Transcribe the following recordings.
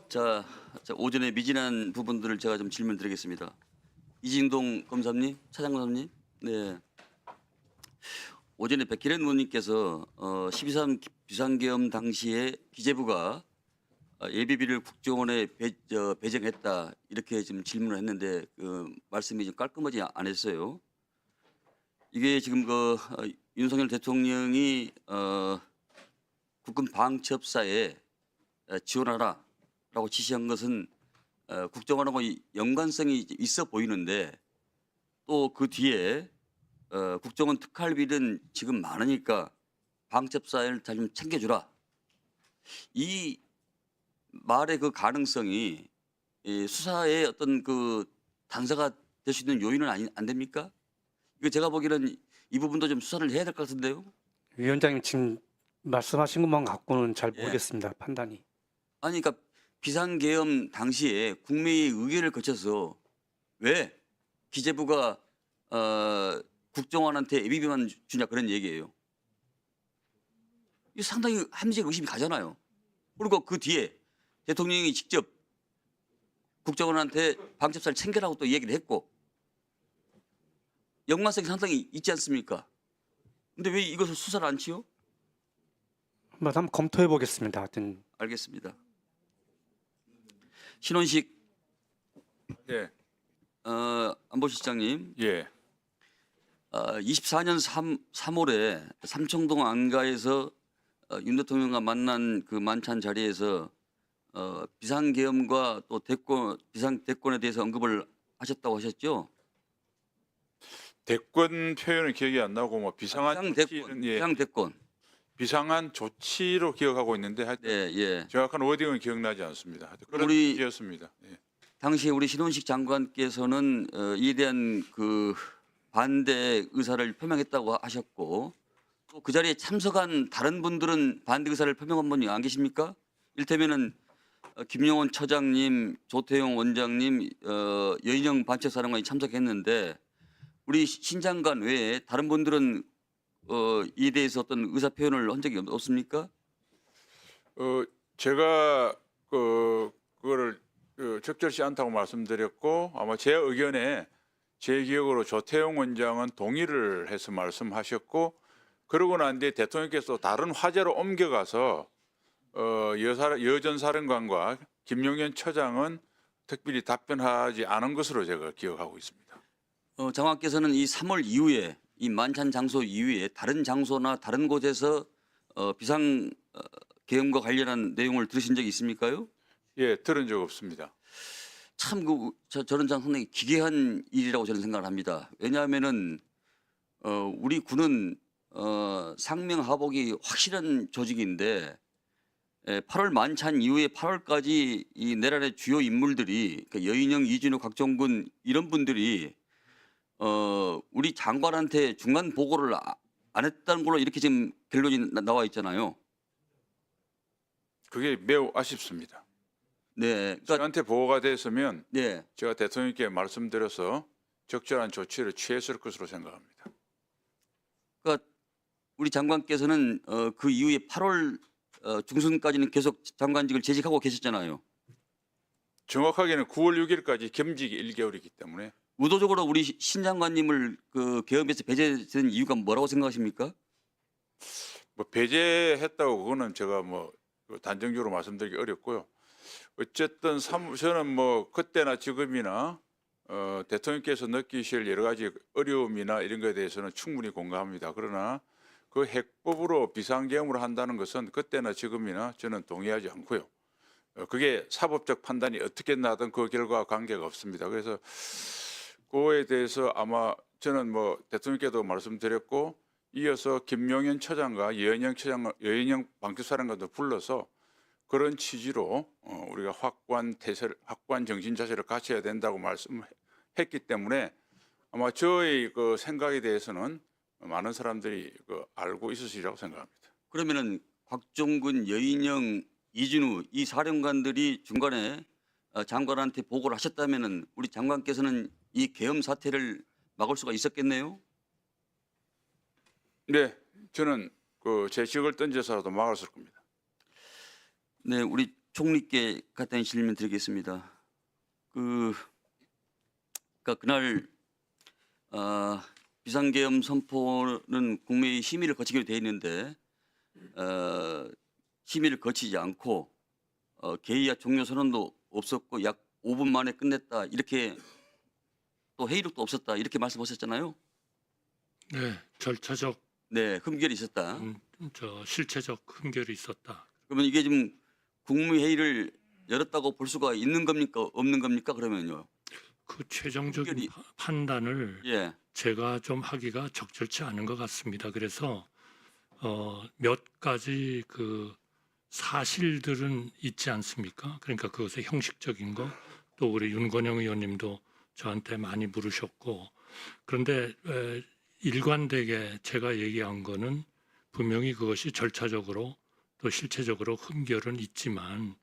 자, 오전에 미진한 부분들을 제가 좀 질문 드리겠습니다. 이진동 검사님, 차장검사님, 네. 오전에 백기련 의원님께서 12.3 비상계엄 당시에 기재부가 예비비를 국정원에 배정했다 이렇게 지금 질문을 했는데 그 말씀이 좀 깔끔하지 않았어요. 이게 지금 윤석열 대통령이 국군 방첩사에 지원하라라고 지시한 것은 국정원하고 연관성이 있어 보이는데 또 그 뒤에 국정원 특활비는 지금 많으니까 방첩사를 다 좀 챙겨주라. 이 말의 그 가능성이 수사의 어떤 그 단서가 될 수 있는 요인은 안 됩니까? 이거 제가 보기에는 이 부분도 좀 수사를 해야 될 것 같은데요. 위원장님 지금 말씀하신 것만 갖고는 잘 예. 모르겠습니다. 판단이. 아니 그러니까 비상계엄 당시에 국민의 의결을 거쳐서 왜 기재부가 국정원한테 예비비만 주냐 그런 얘기예요. 이거 상당히 합리적 의심이 가잖아요. 그리고 그 뒤에 대통령이 직접 국정원한테 방첩사를 챙겨라고 또 얘기를 했고 연관성이 상당히 있지 않습니까? 근데 왜 이것을 수사를 안 치요? 한번 검토해 보겠습니다. 하여튼 알겠습니다. 신원식 예. 안보실장님, 예. 24년 3월에 삼청동 안가에서 윤 대통령과 만난 그 만찬 자리에서 비상계엄과 또 비상대권에 대해서 언급을 하셨다고 하셨죠? 대권 표현은 기억이 안 나고 뭐 비상한 조치는 비상대권. 비상한 조치로 기억하고 있는데 하여튼 네, 예. 정확한 워딩은 기억나지 않습니다. 하여튼 그런 우리- 얘기였습니다. 예. 당시에 우리 신원식 장관께서는 이에 대한 그 반대 의사를 표명했다고 하셨고 또 그 자리에 참석한 다른 분들은 반대 의사를 표명한 분이 안 계십니까? 이를테면은 김용원 처장님, 조태용 원장님, 여인영 반책사령관이 참석했는데 우리 신 장관 외에 다른 분들은 이에 대해서 어떤 의사 표현을 한 적이 없습니까? 제가 그거를 적절치 않다고 말씀드렸고 아마 제 의견에 제 기억으로 조태용 원장은 동의를 해서 말씀하셨고 그러고 난 뒤에 대통령께서 다른 화제로 옮겨가서 여전 사령관과 김용현 처장은 특별히 답변하지 않은 것으로 제가 기억하고 있습니다. 장관께서는 이 3월 이후에 이 만찬 장소 이후에 다른 장소나 다른 곳에서 비상 계엄과 관련한 내용을 들으신 적이 있습니까요? 예, 들은 적 없습니다. 참 저는 상당히 기괴한 일이라고 저는 생각을 합니다. 왜냐하면은 우리 군은 상명하복이 확실한 조직인데 8월 만찬 이후에 8월까지 이 내란의 주요 인물들이 그러니까 여인영, 이준호, 곽종근 이런 분들이 우리 장관한테 중간 보고를 안 했다는 걸로 이렇게 지금 결론이 나와 있잖아요. 그게 매우 아쉽습니다. 네, 그러니까 저한테 보고가 됐으면 네, 제가 대통령께 말씀드려서 적절한 조치를 취했을 것으로 생각합니다. 그러니까 우리 장관께서는 그 이후에 8월 중순까지는 계속 장관직을 재직하고 계셨잖아요. 정확하게는 9월 6일까지 겸직이 1개월이기 때문에 의도적으로 우리 신 장관님을 그 계엄에서 배제된 이유가 뭐라고 생각하십니까? 뭐 배제했다고 그거는 제가 뭐 단정적으로 말씀드리기 어렵고요. 어쨌든 저는 뭐 그때나 지금이나 대통령께서 느끼실 여러 가지 어려움이나 이런 것에 대해서는 충분히 공감합니다. 그러나 그 핵법으로 비상계엄을 한다는 것은 그때나 지금이나 저는 동의하지 않고요. 그게 사법적 판단이 어떻게 나든 그 결과와 관계가 없습니다. 그래서 그거에 대해서 아마 저는 뭐 대통령께도 말씀드렸고 이어서 김용현 처장과 여인영 방첩사령관도 불러서 그런 취지로 우리가 확고한 정신 자세를 갖춰야 된다고 말씀했기 때문에 아마 저의 그 생각에 대해서는 많은 사람들이 알고 있으시리라고 생각합니다. 그러면은 곽종근, 여인영, 이준우 이 사령관들이 중간에 장관한테 보고를 하셨다면은 우리 장관께서는 이 계엄 사태를 막을 수가 있었겠네요. 네, 저는 제 직을 던져서라도 막았을 겁니다. 네, 우리 총리께 같은 질문 드리겠습니다. 그러니까 그날 비상계엄 선포는 국무회의 심의를 거치기로 돼 있는데 심의를 거치지 않고 개의와 종료 선언도 없었고 약 5분 만에 끝냈다 이렇게 또 회의록도 없었다 이렇게 말씀하셨잖아요. 네, 절차적, 네, 흠결이 있었다. 실체적 흠결이 있었다. 그러면 이게 지금 국무회의를 열었다고 볼 수가 있는 겁니까 없는 겁니까 그러면요? 그 최종적인 흠결이- 판단을 예, 제가 좀 하기가 적절치 않은 것 같습니다. 그래서 몇 가지 그 사실들은 있지 않습니까? 그러니까 그것의 형식적인 거, 또 우리 윤건영 의원님도 저한테 많이 물으셨고, 그런데 일관되게 제가 얘기한 거는 분명히 그것이 절차적으로 또 실체적으로 흠결은 있지만,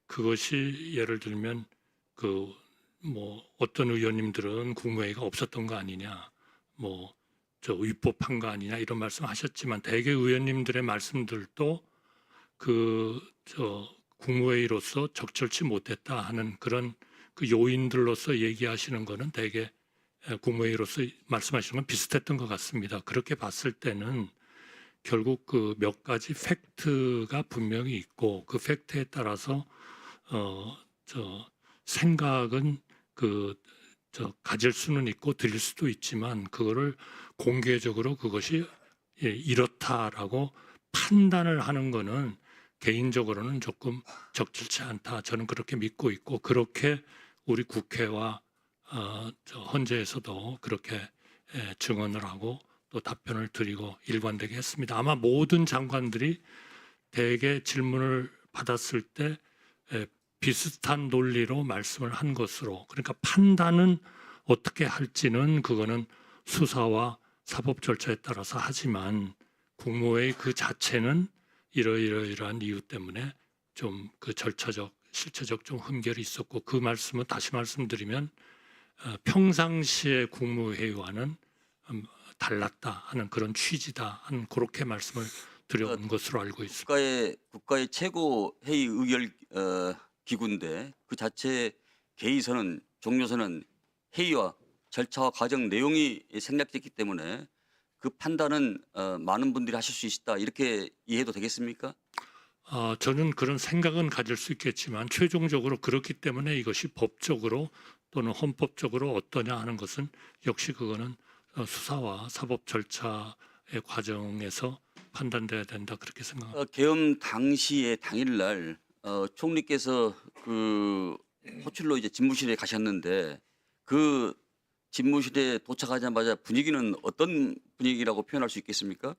그것이 예를 들면 그 뭐 어떤 의원님들은 국무회의가 없었던 거 아니냐, 뭐 저 위법한 거 아니냐 이런 말씀하셨지만, 대개 의원님들의 말씀들도 그 저 국무회의로서 적절치 못했다 하는 그런 그 요인들로서 얘기하시는 거는 대개 국무회의로서 말씀하시는 건 비슷했던 것 같습니다. 그렇게 봤을 때는 결국 그 몇 가지 팩트가 분명히 있고, 그 팩트에 따라서 생각은 가질 수는 있고 드릴 수도 있지만, 그거를 공개적으로 그것이 이렇다라고 판단을 하는 거는 개인적으로는 조금 적절치 않다. 저는 그렇게 믿고 있고, 그렇게 우리 국회와 헌재에서도 그렇게 증언을 하고 또 답변을 드리고 일관되게 했습니다. 아마 모든 장관들이 대개 질문을 받았을 때 비슷한 논리로 말씀을 한 것으로, 그러니까 판단은 어떻게 할지는 그거는 수사와 사법 절차에 따라서 하지만, 국무회의 그 자체는 이러이러이러한 이유 때문에 좀 그 절차적 실체적 좀 흠결이 있었고, 그 말씀은 다시 말씀드리면 평상시의 국무회의와는 달랐다 하는 그런 취지다 하는 그렇게 말씀을 드려온 것으로 알고 있습니다. 국가의 최고 회의 의결 기구인데 그 자체 개의서는 종료서는 회의와 절차와 과정 내용이 생략됐기 때문에 그 판단은 많은 분들이 하실 수 있다 이렇게 이해해도 되겠습니까? 저는 그런 생각은 가질 수 있겠지만, 최종적으로 그렇기 때문에 이것이 법적으로 또는 헌법적으로 어떠냐 하는 것은 역시 그거는 수사와 사법 절차의 과정에서 판단돼야 된다 그렇게 생각합니다. 계엄 당시에 당일날 총리께서 그 호출로 이제 집무실에 가셨는데 그 집무실에 도착하자마자 분위기는 어떤 분위기라고 표현할 수 있겠습니까?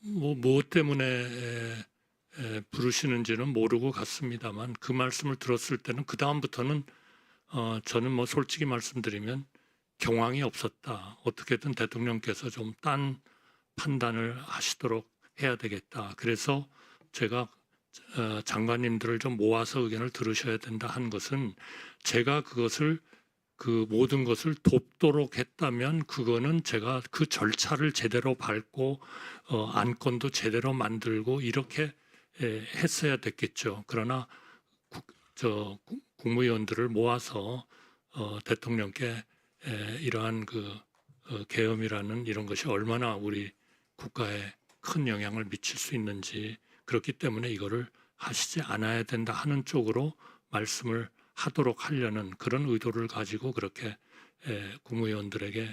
무엇 때문에 부르시는지는 모르고 갔습니다만, 그 말씀을 들었을 때는 그 다음부터는 저는 뭐 솔직히 말씀드리면 경황이 없었다. 어떻게든 대통령께서 좀 딴 판단을 하시도록 해야 되겠다. 그래서 제가 장관님들을 좀 모아서 의견을 들으셔야 된다 한 것은, 제가 그것을 그 모든 것을 돕도록 했다면 그거는 제가 그 절차를 제대로 밟고 안건도 제대로 만들고 이렇게 했어야 됐겠죠. 그러나 국무위원들을 모아서 대통령께 이러한 그 계엄이라는 이런 것이 얼마나 우리 국가에 큰 영향을 미칠 수 있는지, 그렇기 때문에 이거를 하시지 않아야 된다 하는 쪽으로 말씀을 하도록 하려는 그런 의도를 가지고 그렇게 국무위원들에게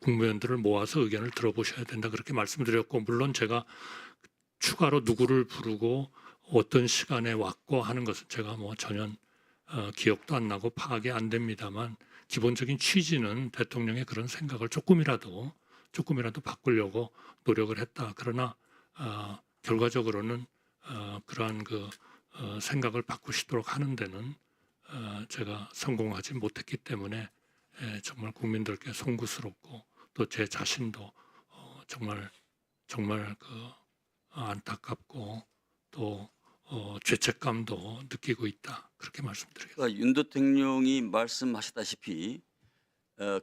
국무위원들을 모아서 의견을 들어보셔야 된다 그렇게 말씀드렸고, 물론 제가 추가로 누구를 부르고 어떤 시간에 왔고 하는 것은 제가 뭐 전혀 기억도 안 나고 파악이 안 됩니다만, 기본적인 취지는 대통령의 그런 생각을 조금이라도 바꾸려고 노력을 했다. 그러나 결과적으로는 그러한 그 생각을 바꾸시도록 하는 데는 제가 성공하지 못했기 때문에 정말 국민들께 송구스럽고 또 제 자신도 정말 그 안타깝고 또 죄책감도 느끼고 있다 그렇게 말씀드리겠습니다. 그러니까 윤 대통령이 말씀하셨다시피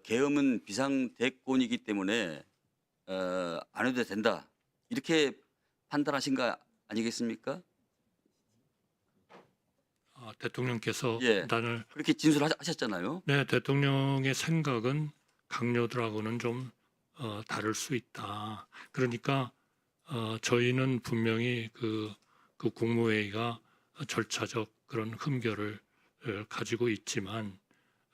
계엄은 비상대권이기 때문에 안 해도 된다 이렇게 판단하신 거 아니겠습니까? 대통령께서 예. 판단을 그렇게 진술하셨잖아요. 네, 대통령의 생각은 강요들하고는 좀 다를 수 있다. 그러니까 저희는 분명히 그 국무회의가 절차적 그런 흠결을 가지고 있지만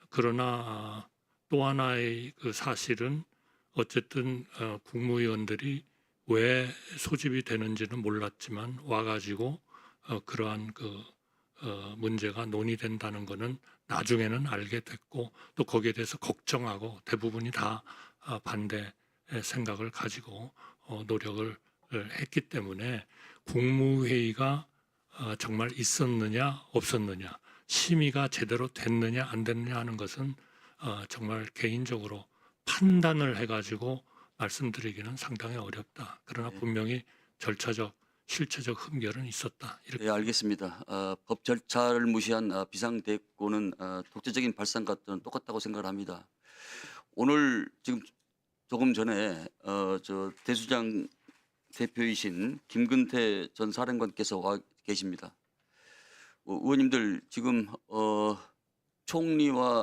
그러나 또 하나의 그 사실은 어쨌든 국무위원들이 왜 소집이 되는지는 몰랐지만 와가지고 그러한 문제가 논의된다는 것은 나중에는 알게 됐고 또 거기에 대해서 걱정하고 대부분이 다 반대 생각을 가지고 노력을 했기 때문에 국무회의가 정말 있었느냐 없었느냐 심의가 제대로 됐느냐 안 됐느냐 하는 것은 정말 개인적으로 판단을 해가지고 말씀드리기는 상당히 어렵다. 그러나 네. 분명히 절차적 실체적 흠결은 있었다. 이렇게 예, 알겠습니다. 법 절차를 무시한 비상대꾸는 독재적인 발상과 똑같다고 생각을 합니다. 오늘 지금 조금 전에 저 대수장 대표이신 김근태 전 사령관께서 와 계십니다. 의원님들 지금 총리와